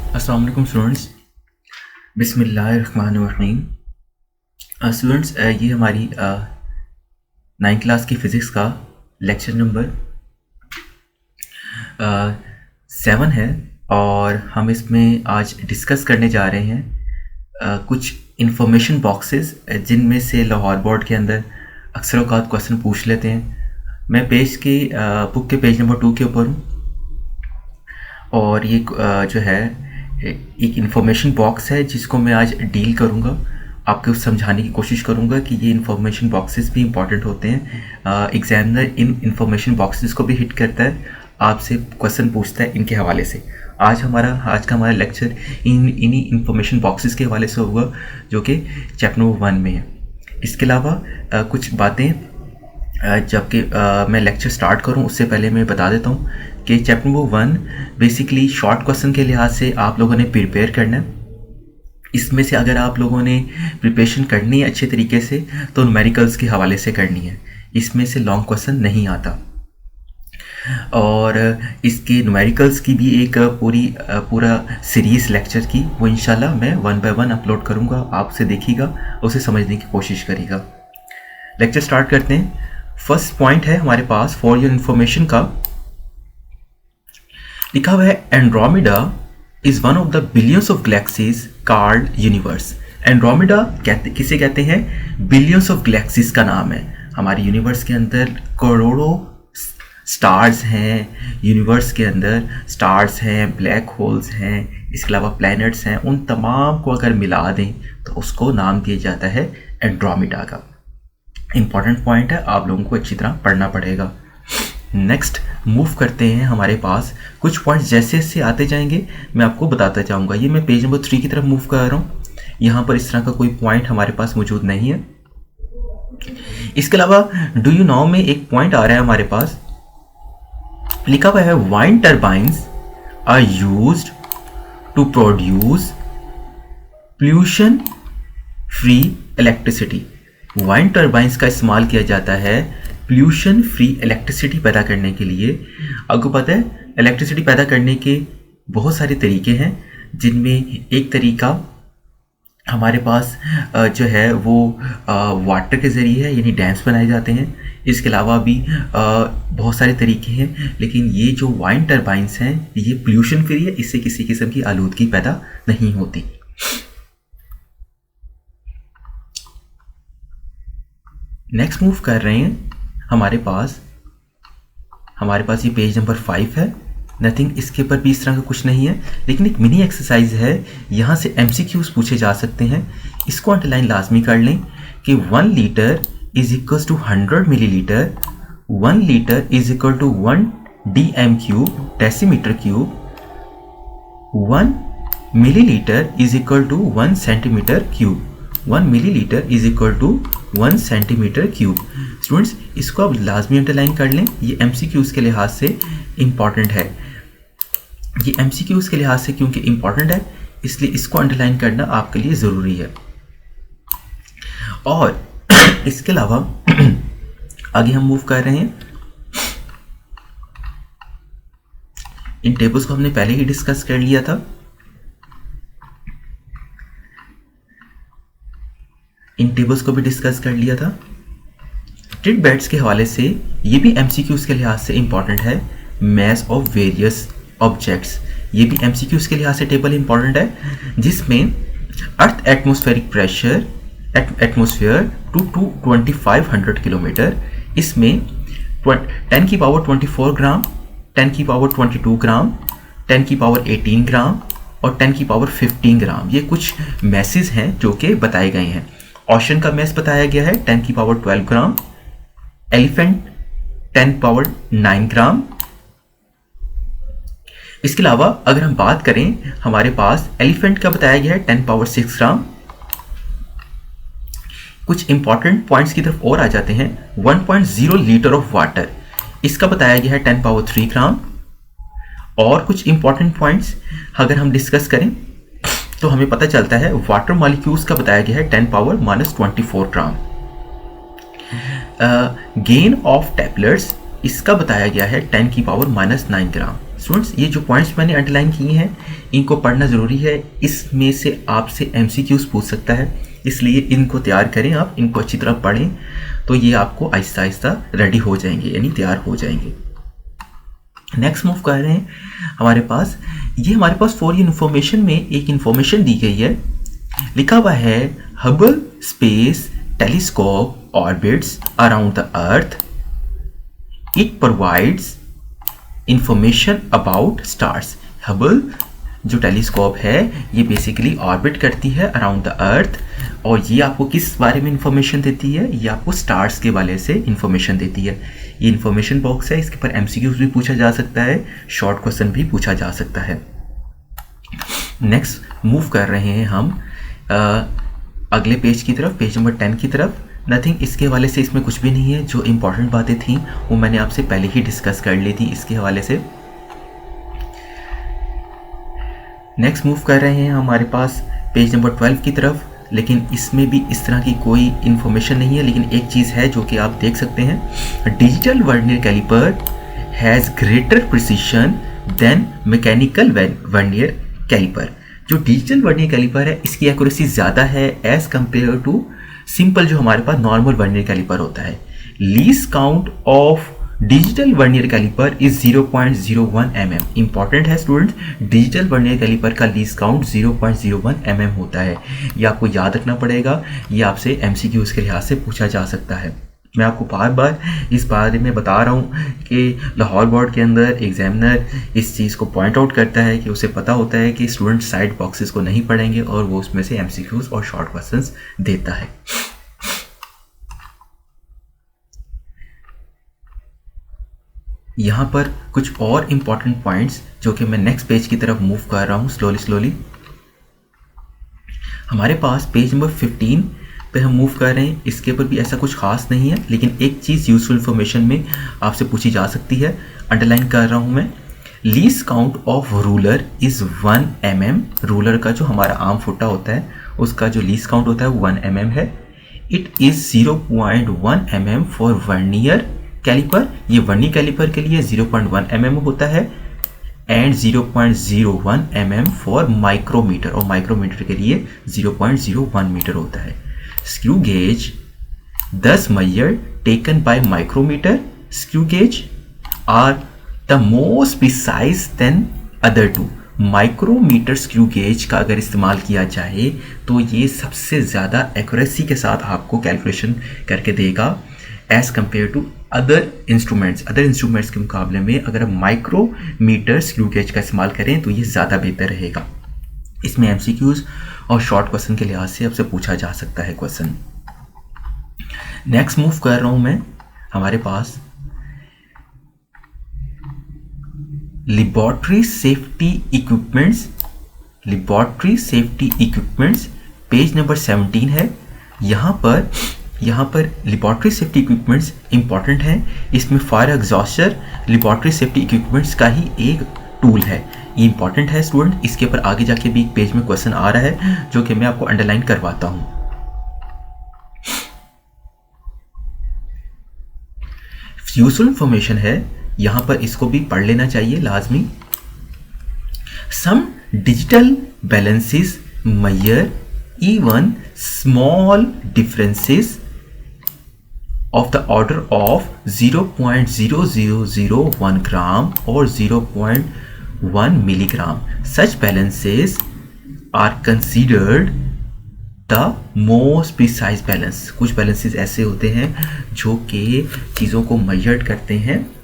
अस्सलाम वालेकुम स्टूडेंट्स, बिस्मिल्लाहिर्रहमानिर्रहीम। स्टूडेंट्स, ये हमारी 9th क्लास की फ़िज़िक्स का लेक्चर नंबर 7 है और हम इसमें आज डिस्कस करने जा रहे हैं कुछ इंफॉर्मेशन बॉक्सेस जिनमें से लाहौर बोर्ड के अंदर अक्सर औक़ात क्वेश्चन पूछ लेते हैं। मैं पेज के बुक के पेज नंबर 2 के ऊपर हूँ और ये जो है एक इंफॉर्मेशन बॉक्स है जिसको मैं आज डील करूँगा, आपको समझाने की कोशिश करूँगा कि ये इंफॉर्मेशन बॉक्सेस भी इंपॉर्टेंट होते हैं। एग्जामिनर इन इंफॉर्मेशन बॉक्सेस को भी हिट करता है, आपसे क्वेश्चन पूछता है इनके हवाले से। आज का हमारा लेक्चर इन्हीं इंफॉर्मेशन बॉक्सेस के हवाले से होगा जो कि चैप्टर नंबर 1 में है। इसके अलावा कुछ बातें जबकि मैं लेक्चर स्टार्ट करूं उससे पहले मैं बता देता हूं कि chapter number 1 basically short question के लिहाज से आप लोगों ने प्रिपेयर करना है। इसमें से अगर आप लोगों ने प्रिपरेशन करनी है अच्छे तरीके से तो न्यूमेरिकल्स के हवाले से करनी है, इसमें से लॉन्ग क्वेश्चन नहीं आता। और इसके न्यूमेरिकल्स की भी एक पूरा सीरीज़ लेक्चर की वो इंशाल्लाह मैं 1 by 1 अपलोड करूँगा, आप उसे देखिएगा, उसे समझने की कोशिश करिएगा। लेक्चर स्टार्ट करते हैं। फर्स्ट पॉइंट है हमारे पास फॉर योर इंफॉर्मेशन का, लिखा हुआ है Andromeda is one of the billions of galaxies called universe. Andromeda किसे कहते हैं? बिलियंस ऑफ गैलेक्सीज का नाम है। हमारे यूनिवर्स के अंदर करोड़ों स्टार्स हैं, यूनिवर्स के अंदर स्टार्स हैं, ब्लैक होल्स हैं, इसके अलावा प्लैनेट्स हैं, उन तमाम को अगर मिला दें तो उसको नाम दिया जाता है एंड्रोमेडा का। इंपॉर्टेंट पॉइंट है, आप लोगों को अच्छी तरह पढ़ना पड़ेगा। नेक्स्ट मूव करते हैं। हमारे पास कुछ पॉइंट्स जैसे जैसे आते जाएंगे मैं आपको बताता जाऊंगा। ये मैं पेज नंबर 3 की तरफ मूव कर रहा हूँ, यहाँ पर इस तरह का कोई पॉइंट हमारे पास मौजूद नहीं है। इसके अलावा डू यू नो में एक पॉइंट आ रहा है हमारे पास, लिखा हुआ है wind turbines are used to produce pollution free electricity. Wind turbines का इस्तेमाल किया जाता है पोल्यूशन फ्री इलेक्ट्रिसिटी पैदा करने के लिए। आपको पता है इलेक्ट्रिसिटी पैदा करने के बहुत सारे तरीके हैं, जिनमें एक तरीका हमारे पास जो है वो वाटर के ज़रिए है, यानी डैम्स बनाए जाते हैं। इसके अलावा भी बहुत सारे तरीके हैं, लेकिन ये जो वाइंड टर्बाइन्स हैं ये पोल्यूशन फ्री है, इससे किसी किस्म की आलूदगी पैदा नहीं होती। नेक्स्ट मूव कर रहे हैं। हमारे पास ये पेज नंबर 5 है। नथिंग, इसके ऊपर भी इस तरह का कुछ नहीं है, लेकिन एक मिनी एक्सरसाइज है, यहाँ से MCQs पूछे जा सकते हैं। इसको अंडरलाइन लाजमी कर लें कि 1 litre is equal to 100 millilitre, 1 litre is equal to 1 DM cube decimetre cube, 1 millilitre is equal to 1 centimetre cube, 1 millilitre is equal to 1 centimetre cube. Students, इसको आप लाजमी अंडरलाइन कर लें, ये MCQs के लिहाज से इम्पॉर्टेंट है। ये MCQs के लिहाज से क्योंकि इम्पॉर्टेंट है इसलिए इसको अंडरलाइन करना आपके लिए ज़रूरी है। और इसके अलावा आगे हम मूव कर रहे हैं। इन टेबल्स को हमने पहले ही डिस्कस कर लिया था। इन टेबल्स को भी डिस्कस कर लिया था। टिट बेड्स के हवाले से ये भी MCQs के लिहाज से इंपॉर्टेंट है। मैस ऑफ वेरियस ऑब्जेक्ट्स, ये भी MCQs के लिहाज से टेबल इंपॉर्टेंट है, जिसमें earth atmospheric pressure atmosphere to 2500 kilometre, इसमें 10 की पावर 24 ग्राम, 10 की पावर 22 ग्राम, 10 की पावर 18 ग्राम और 10 की पावर 15 ग्राम, ये कुछ मैसेज हैं जो कि बताए गए हैं। ओशन का मैस बताया गया है 10 की पावर 12 ग्राम, एलिफेंट 10 पावर 9 ग्राम। इसके अलावा अगर हम बात करें, हमारे पास एलिफेंट का बताया गया है 10 पावर 6 ग्राम। कुछ इंपॉर्टेंट पॉइंट्स की तरफ और आ जाते हैं। 1.0 लीटर ऑफ वाटर, इसका बताया गया है 10 पावर 3 ग्राम। और कुछ इंपॉर्टेंट पॉइंट्स अगर हम डिस्कस करें तो हमें पता चलता है वाटर मॉलिक्यूल्स का बताया गया है 10 power -24 gram. Gain of tablets इसका बताया गया है 10 की पावर -9 ग्राम। स्टूडेंट्स, ये जो पॉइंट्स मैंने अंडरलाइन किए हैं इनको पढ़ना ज़रूरी है, इसमें से आपसे MCQs पूछ सकता है, इसलिए इनको तैयार करें, आप इनको अच्छी तरह पढ़ें तो ये आपको आहिस्ता आहिस्ता रेडी हो जाएंगे, यानी तैयार हो जाएंगे। नेक्स्ट मूव कर रहे हैं हमारे पास, ये हमारे पास फॉर इन्फॉर्मेशन में एक इन्फॉर्मेशन दी गई है, लिखा हुआ है Hubble space telescope orbits around the earth, it provides information about stars. Hubble जो टेलीस्कोप है ये बेसिकली ऑर्बिट करती है अराउंड द अर्थ, और ये आपको किस बारे में इंफॉर्मेशन देती है, ये आपको स्टार्स के बारे से इंफॉर्मेशन देती है। ये इंफॉर्मेशन बॉक्स है, इसके ऊपर MCQs भी पूछा जा सकता है, शॉर्ट क्वेश्चन भी पूछा जा सकता है। नेक्स्ट मूव कर रहे हैं हम अगले पेज की तरफ, पेज नंबर 10 की तरफ। नथिंग, इसके हवाले से इसमें कुछ भी नहीं है, जो इंपॉर्टेंट बातें थी वो मैंने आपसे पहले ही डिस्कस कर ली थी इसके हवाले से। नेक्स्ट मूव कर रहे हैं हमारे पास पेज नंबर 12 की तरफ, लेकिन इसमें भी इस तरह की कोई इंफॉर्मेशन नहीं है, लेकिन एक चीज़ है जो कि आप देख सकते हैं, digital vernier caliper has greater precision than mechanical vernier caliper. जो डिजिटल वर्नियर कैलिपर है इसकी एक्यूरेसी ज़्यादा है एज कंपेयर टू सिंपल जो हमारे पास नॉर्मल वर्नियर कैलिपर होता है। Least count of digital vernier caliper is 0.01 mm। Important है स्टूडेंट्स, डिजिटल वर्नियर कैलिपर का लीस्ट काउंट 0.01 mm होता है, ये आपको याद रखना पड़ेगा, ये आपसे MCQs के लिहाज से पूछा जा सकता है। मैं आपको बार बार इस बारे में बता रहा हूँ कि लाहौर बोर्ड के अंदर एग्जामिनर इस चीज़ को पॉइंट आउट करता है कि उसे पता होता है कि स्टूडेंट साइड बॉक्सेस को नहीं पढ़ेंगे और वो उसमें से MCQs और शॉर्ट क्वेश्चंस देता है। यहाँ पर कुछ और इम्पॉर्टेंट पॉइंट्स जो कि मैं नेक्स्ट पेज की तरफ मूव कर रहा हूँ स्लोली। हमारे पास पेज नंबर 15 पे हम मूव कर रहे हैं, इसके ऊपर भी ऐसा कुछ खास नहीं है, लेकिन एक चीज़ यूजफुल इंफॉर्मेशन में आपसे पूछी जा सकती है, अंडरलाइन कर रहा हूँ मैं। Least count of ruler is 1 mm। Ruler का जो हमारा आम फुट्टा होता है उसका जो लीस्ट काउंट होता है वो 1 mm है। It is 0.1 mm for vernier caliper, ये वर्नियर कैलिपर के लिए 0.1 mm होता है, एंड 0.01 mm फॉर माइक्रोमीटर, और माइक्रोमीटर के लिए 0.01 मीटर होता है। Screw gauge 10 measure taken by micrometer screw gauge are the most precise than other two। Micrometre screw gauge का अगर इस्तेमाल किया जाए तो ये सबसे ज़्यादा एक्यूरेसी के साथ आपको कैलकुलेशन करके देगा as compare to other instruments के मुकाबले में अगर आप माइक्रोमीटर स्क्रू गेज का इस्तेमाल करें तो ये ज़्यादा बेहतर रहेगा। इसमें MCQs और शॉर्ट क्वेश्चन के लिहाज से आपसे पूछा जा सकता है क्वेश्चन। नेक्स्ट मूव कर रहा हूं मैं, हमारे पास laboratory safety equipments page number 17 है। यहाँ पर लेबोरेटरी सेफ्टी इक्विपमेंट्स इंपॉर्टेंट हैं। इसमें fire exhauster laboratory safety equipments का ही एक टूल है, ये इंपॉर्टेंट है स्टूडेंट। इसके ऊपर आगे जाके भी एक पेज में क्वेश्चन आ रहा है जो कि मैं आपको अंडरलाइन करवाता हूं। यूजफुल इंफॉर्मेशन है, यहां पर इसको भी पढ़ लेना चाहिए लाजमी। Some digital balances measure even small differences of the order of 0.0001 gram or 0.1 milligram. Such balances are considered the most precise balance। कुछ balances ऐसे होते हैं जो कि चीज़ों को measured करते हैं,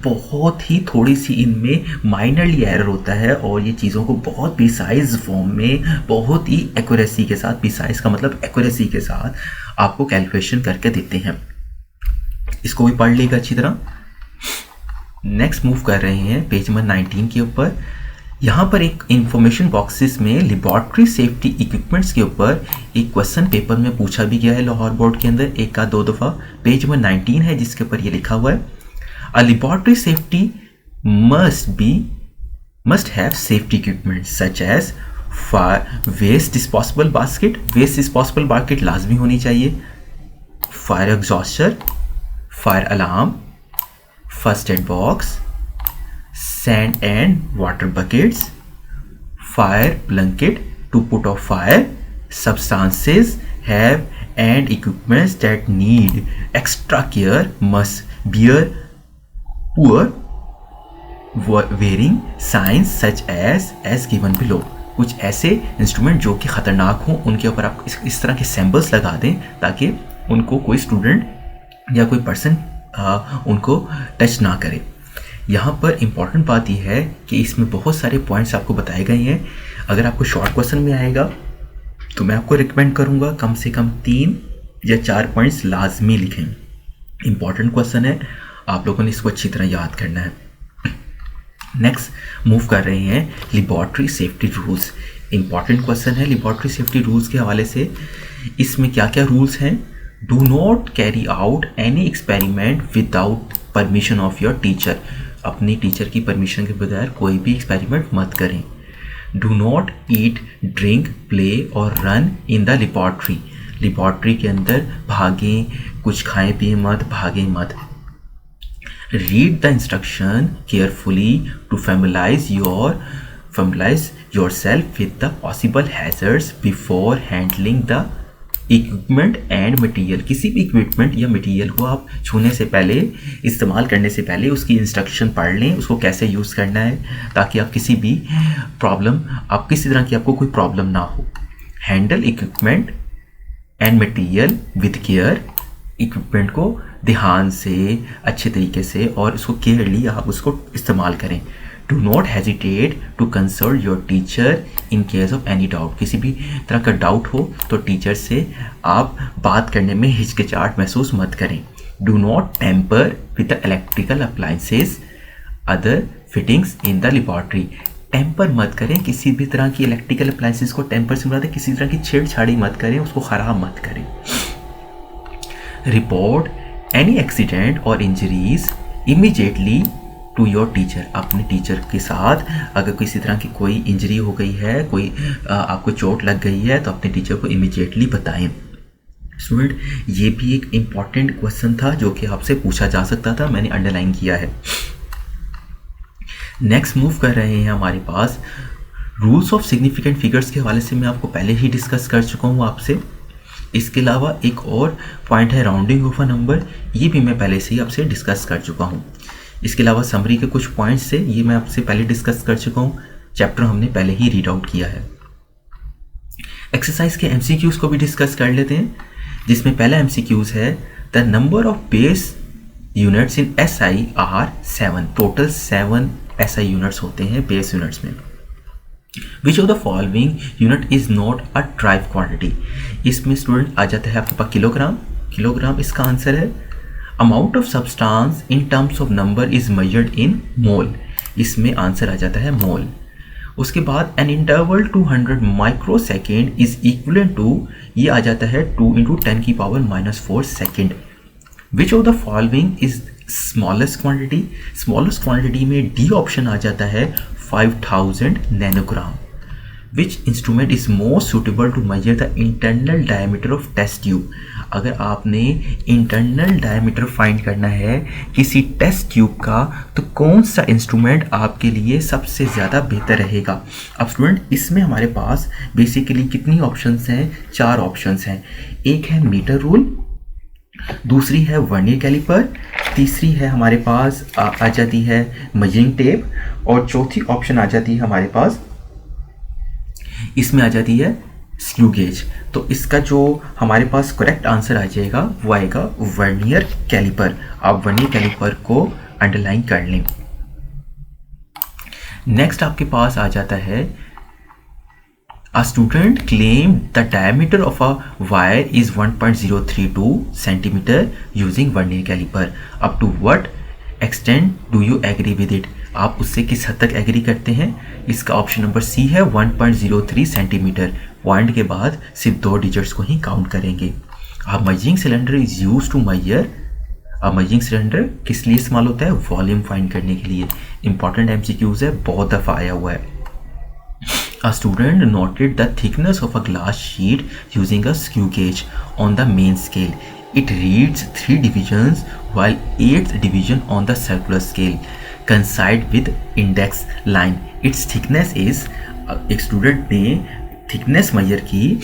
बहुत ही थोड़ी सी इनमें माइनरली एरर होता है और ये चीज़ों को बहुत प्रिसाइज फॉर्म में बहुत ही एक्यूरेसी के साथ, प्रिसाइज का मतलब एक्यूरेसी के साथ आपको कैलकुलेशन करके देते हैं। इसको भी पढ़ लेगा अच्छी तरह। नेक्स्ट मूव कर रहे हैं पेज नंबर 19 के ऊपर। यहाँ पर एक इंफॉर्मेशन बॉक्सेस में लेबोरेटरी सेफ्टी इक्विपमेंट्स के ऊपर एक क्वेश्चन पेपर में पूछा भी गया है लाहौर बोर्ड के अंदर एक का दो दफ़ा। पेज नंबर 19 है जिसके ऊपर ये लिखा हुआ है, A laboratory safety must have safety equipment such as waste disposable basket। waste disposable basket लाजमी होनी चाहिए, fire exhauster, fire alarm, first aid box, sand and water buckets, fire blanket to put out fire, substances have and equipments that need extra care must bear poor wearing signs such as given below. कुछ ऐसे instrument जो कि खतरनाक हों उनके ऊपर आप इस तरह के सैम्बल्स लगा दें ताकि उनको कोई स्टूडेंट या कोई पर्सन उनको टच ना करे। यहाँ पर इम्पॉर्टेंट बात यह है कि इसमें बहुत सारे पॉइंट्स आपको बताए गए हैं। अगर आपको शॉर्ट क्वेश्चन में आएगा तो मैं आपको रिकमेंड करूँगा कम से कम 3 या 4 पॉइंट्स लाजमी लिखें। इम्पॉर्टेंट क्वेश्चन है, आप लोगों ने इसको अच्छी तरह याद करना है। नेक्स्ट मूव कर रहे हैं laboratory safety rules. Important question है लेबॉर्ट्री सेफ्टी रूल्स के हवाले से। इसमें क्या क्या रूल्स हैं? Do not carry out any experiment without permission of your teacher. अपनी टीचर की परमिशन के बगैर कोई भी एक्सपेरिमेंट मत करें। Do not eat, drink, play और run in the laboratory. Laboratory के अंदर भागें, कुछ खाएं पिए मत, भागें मत। Read the instruction carefully to familiarize yourself with the possible hazards before handling the equipment and material। किसी भी इक्विपमेंट या मटेरियल को आप छूने से पहले, इस्तेमाल करने से पहले उसकी इंस्ट्रक्शन पढ़ लें, उसको कैसे यूज़ करना है ताकि आप किसी तरह की आपको कोई प्रॉब्लम ना हो। Handle equipment and material with care. Equipment को ध्यान से, अच्छे तरीके से और उसको केयरली आप उसको इस्तेमाल करें। Do not hesitate to consult your teacher in case of any doubt. किसी भी तरह का डाउट हो तो टीचर से आप बात करने में हिचकिचाहट महसूस मत करें। Do not tamper with the electrical appliances other fittings in the laboratory. Tamper मत करें, किसी भी तरह की इलेक्ट्रिकल अप्लायंसेस को टेम्पर से मिलाते किसी तरह की छेड़छाड़ी मत करें, उसको ख़राब मत करें। रिपोर्ट एनी एक्सीडेंट और injuries immediately to your teacher. अपने टीचर के साथ अगर किसी तरह की कोई इंजरी हो गई है, कोई आपको चोट लग गई है तो अपने टीचर को इमीडिएटली बताएं। स्टूडेंट, ये भी एक इम्पॉर्टेंट क्वेश्चन था जो कि आपसे पूछा जा सकता था, मैंने अंडरलाइन किया है। नेक्स्ट मूव कर रहे हैं हमारे पास रूल्स ऑफ सिग्निफिकेंट फिगर्स के हवाले से। मैं आपको पहले ही डिस्कस कर चुका हूँ आपसे। इसके अलावा एक और पॉइंट है राउंडिंग ऑफ अ नंबर, ये भी मैं पहले से ही आपसे डिस्कस कर चुका हूँ। इसके अलावा समरी के कुछ पॉइंट्स से ये मैं आपसे पहले डिस्कस कर चुका हूँ, चैप्टर हमने पहले ही रीड आउट किया है। एक्सरसाइज के एमसीक्यूज को भी डिस्कस कर लेते हैं, जिसमें पहला एमसीक्यूज है the number of base units in SI are 7। Total 7 SI units होते हैं बेस यूनिट्स में। Which of the following unit is not a derived quantity. इसमें स्टूडेंट आ जाता है आपके पास किलोग्राम। किलोग्राम इसका आंसर है। Amount of substance in terms of number is measured in mole. इसमें आंसर आ जाता है मोल। उसके बाद an interval 200 microsecond is equivalent to, ये आ जाता है 2 × 10⁻⁻⁴ second. Which of the following is smallest quantity. Smallest quantity में डी ऑप्शन आ जाता है 5000 nanogram. Which instrument is most suitable to measure the internal diameter of test tube. अगर आपने इंटरनल डायमीटर फाइंड करना है किसी टेस्ट ट्यूब का तो कौन सा इंस्ट्रूमेंट आपके लिए सबसे ज़्यादा बेहतर रहेगा। अब स्टूडेंट इसमें हमारे पास बेसिकली कितनी ऑप्शंस हैं? 4 ऑप्शंस हैं। एक है मीटर रूल, दूसरी है वर्नियर कैलिपर, तीसरी है हमारे पास आ जाती है मेजरिंग टेप, और चौथी ऑप्शन आ जाती है हमारे पास, इसमें आ जाती है स्क्रू गेज। तो इसका जो हमारे पास करेक्ट आंसर आ जाएगा वो आएगा वर्नियर कैलिपर। आप वर्नियर कैलिपर को अंडरलाइन कर लें। नेक्स्ट आपके पास आ जाता है A student claimed the diameter of a wire is 1.032 centimeter using vernier caliper. Up to what extent do you agree with it? आप उससे किस हद तक एग्री करते हैं? इसका ऑप्शन नंबर सी है 1.03 सेंटीमीटर। पॉइंट के बाद सिर्फ 2 डिजिट्स को ही काउंट करेंगे। अब measuring cylinder is use to measure. अब मेजरिंग सिलेंडर किस लिए इस्तेमाल होता है? वॉल्यूम फाइंड करने के लिए। इंपॉर्टेंट एमसीक्यूज है, बहुत दफ़ा आया हुआ है। A student noted the thickness of a glass sheet using a screw gauge on the main scale. It reads 3 divisions while 8th division on the circular scale coincide with index line. Its thickness is एक student ने thickness major की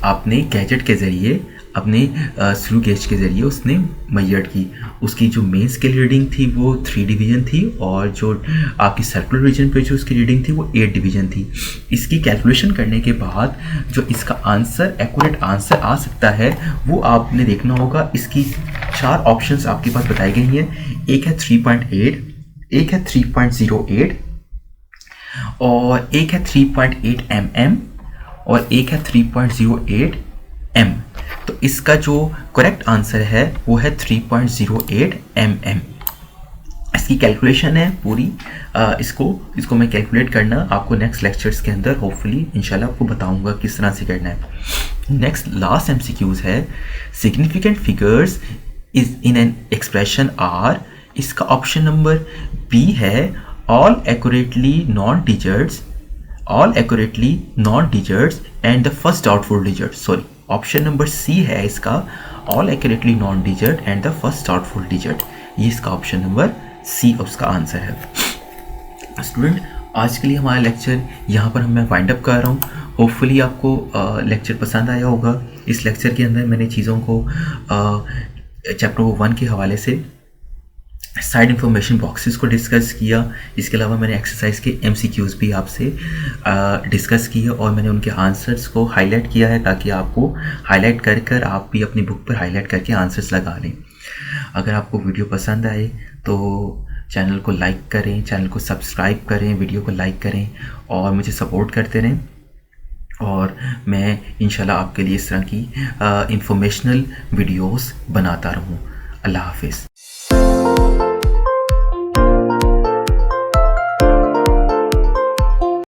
आपने gadget के ज़रिए, अपने screw gauge के ज़रिए उसने मेजर की। उसकी जो मेन स्केल रीडिंग थी वो 3 डिवीज़न थी और जो आपकी सर्कुलर रीजन पे जो उसकी रीडिंग थी वो 8 डिवीज़न थी। इसकी कैलकुलेशन करने के बाद जो इसका आंसर, एक्यूरेट आंसर आ सकता है वो आपने देखना होगा। इसकी 4 ऑप्शंस आपके पास बताई गई हैं। एक है 3.8, एक है 3.08 और एक है 3.8 mm और एक है 3.08 m। तो इसका जो करेक्ट आंसर है वो है 3.08 mm। इसकी कैलकुलेशन है पूरी, इसको मैं कैलकुलेट करना आपको नेक्स्ट लेक्चर्स के अंदर होपफुली इंशाल्लाह आपको बताऊंगा किस तरह से करना है। नेक्स्ट लास्ट MCQs है significant figures is in an expression are. इसका ऑप्शन नंबर बी है all accurately known digits and the first doubtful digit. Sorry, option number C है इसका all accurately known digit and the first doubtful digit. ये इसका option number सी उसका answer है। Student, आज के लिए हमारा लेक्चर यहाँ पर मैं वाइंड अप कर रहा हूँ। होपफुली आपको लेक्चर पसंद आया होगा। इस लेक्चर के अंदर मैंने चीज़ों को चैप्टर 1 के हवाले से साइड इंफॉर्मेशन बॉक्सेस को डिस्कस किया। इसके अलावा मैंने एक्सरसाइज के MCQs भी आपसे डिस्कस किए और मैंने उनके आंसर्स को हाईलाइट किया है ताकि आपको हाईलाइट कर आप भी अपनी बुक पर हाईलाइट करके आंसर्स लगा लें। अगर आपको वीडियो पसंद आए तो चैनल को लाइक करें, चैनल को सब्सक्राइब करें, वीडियो को लाइक करें और मुझे सपोर्ट करते रहें। और मैं इंशाल्लाह आपके लिए इस तरह की इंफॉर्मेशनल वीडियोस बनाता रहूँ। अल्लाह हाफिज़।